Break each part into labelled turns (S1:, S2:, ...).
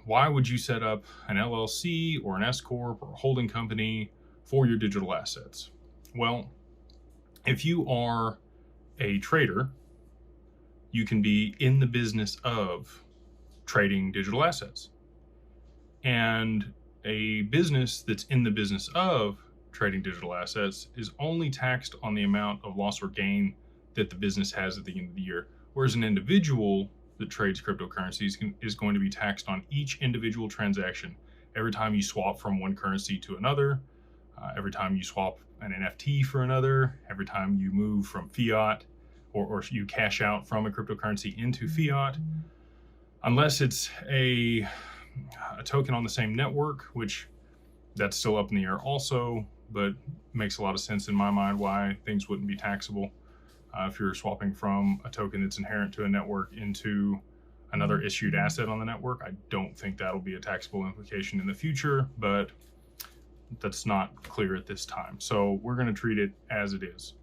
S1: why would you set up an LLC or an S-Corp or a holding company for your digital assets? Well, if you are a trader, you can be in the business of trading digital assets. And a business that's in the business of trading digital assets is only taxed on the amount of loss or gain that the business has at the end of the year. Whereas an individual that trades cryptocurrencies is going to be taxed on each individual transaction. Every time you swap from one currency to another, every time you swap an NFT for another, every time you move from fiat or you cash out from a cryptocurrency into fiat, unless it's a token on the same network, which that's still up in the air also, but makes a lot of sense in my mind why things wouldn't be taxable. If you're swapping from a token that's inherent to a network into another issued asset on the network, I don't think that'll be a taxable implication in the future, but that's not clear at this time. So we're going to treat it as it is.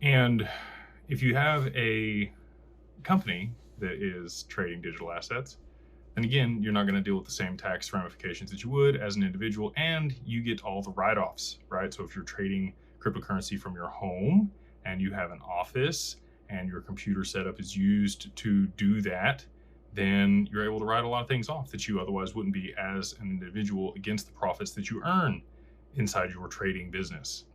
S1: And if you have a company that is trading digital assets, then again, you're not going to deal with the same tax ramifications that you would as an individual, and you get all the write-offs, right? So if you're trading cryptocurrency from your home and you have an office and your computer setup is used to do that, then you're able to write a lot of things off that you otherwise wouldn't be as an individual against the profits that you earn inside your trading business.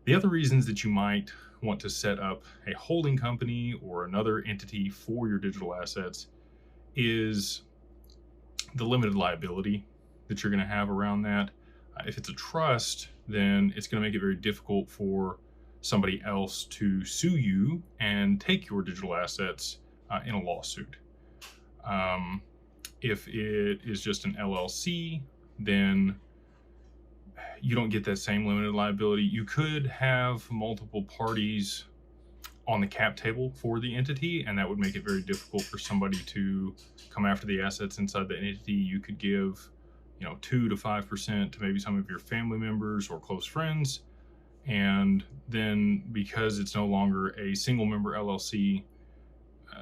S1: The other reasons that you might want to set up a holding company or another entity for your digital assets is the limited liability that you're going to have around that. If it's a trust, then it's going to make it very difficult for somebody else to sue you and take your digital assets in a lawsuit. If it is just an LLC, then you don't get that same limited liability. You could have multiple parties on the cap table for the entity, and that would make it very difficult for somebody to come after the assets inside the entity. You could give 2 to 5% to maybe some of your family members or close friends, and then because it's no longer a single member LLC,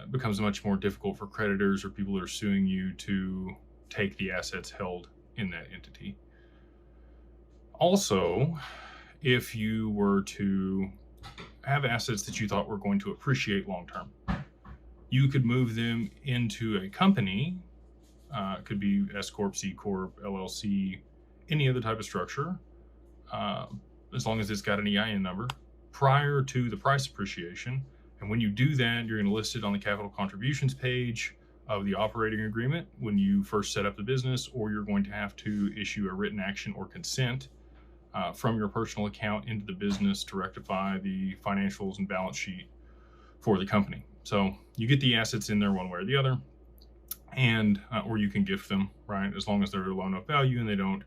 S1: it becomes much more difficult for creditors or people that are suing you to take the assets held in that entity. Also, if you were to have assets that you thought were going to appreciate long term, you could move them into a company. It could be S-Corp, C-Corp, LLC, any other type of structure, as long as it's got an EIN number, prior to the price appreciation. And when you do that, you're going to list it on the capital contributions page of the operating agreement when you first set up the business, or you're going to have to issue a written action or consent from your personal account into the business to rectify the financials and balance sheet for the company. So you get the assets in there one way or the other, and or you can gift them, right? As long as they're low enough value and they don't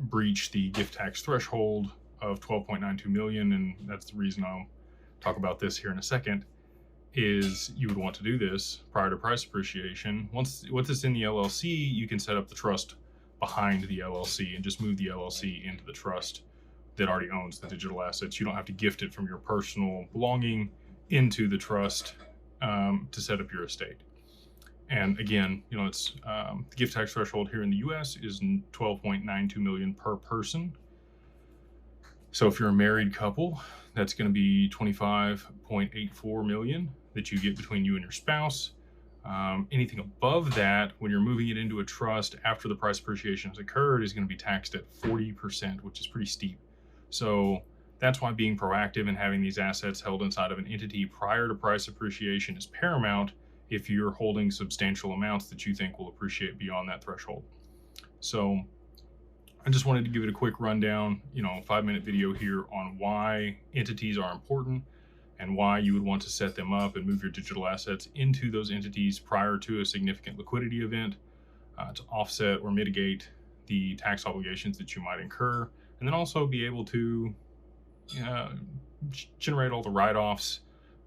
S1: breach the gift tax threshold of 12.92 million. And that's the reason I'll talk about this here in a second, is you would want to do this prior to price appreciation. Once it's in the LLC, you can set up the trust behind the LLC and just move the LLC into the trust that already owns the digital assets. You don't have to gift it from your personal belonging into the trust to set up your estate. And again, it's the gift tax threshold here in the US is 12.92 million per person. So if you're a married couple, that's going to be 25.84 million that you get between you and your spouse. Anything above that, when you're moving it into a trust after the price appreciation has occurred, is going to be taxed at 40%, which is pretty steep. So that's why being proactive and having these assets held inside of an entity prior to price appreciation is paramount if you're holding substantial amounts that you think will appreciate beyond that threshold. So I just wanted to give it a quick rundown, 5-minute video here on why entities are important and why you would want to set them up and move your digital assets into those entities prior to a significant liquidity event to offset or mitigate the tax obligations that you might incur, and then also be able to generate all the write-offs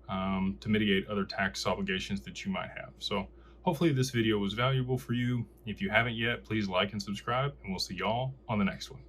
S1: to mitigate other tax obligations that you might have. So hopefully this video was valuable for you. If you haven't yet, please like and subscribe, and we'll see y'all on the next one.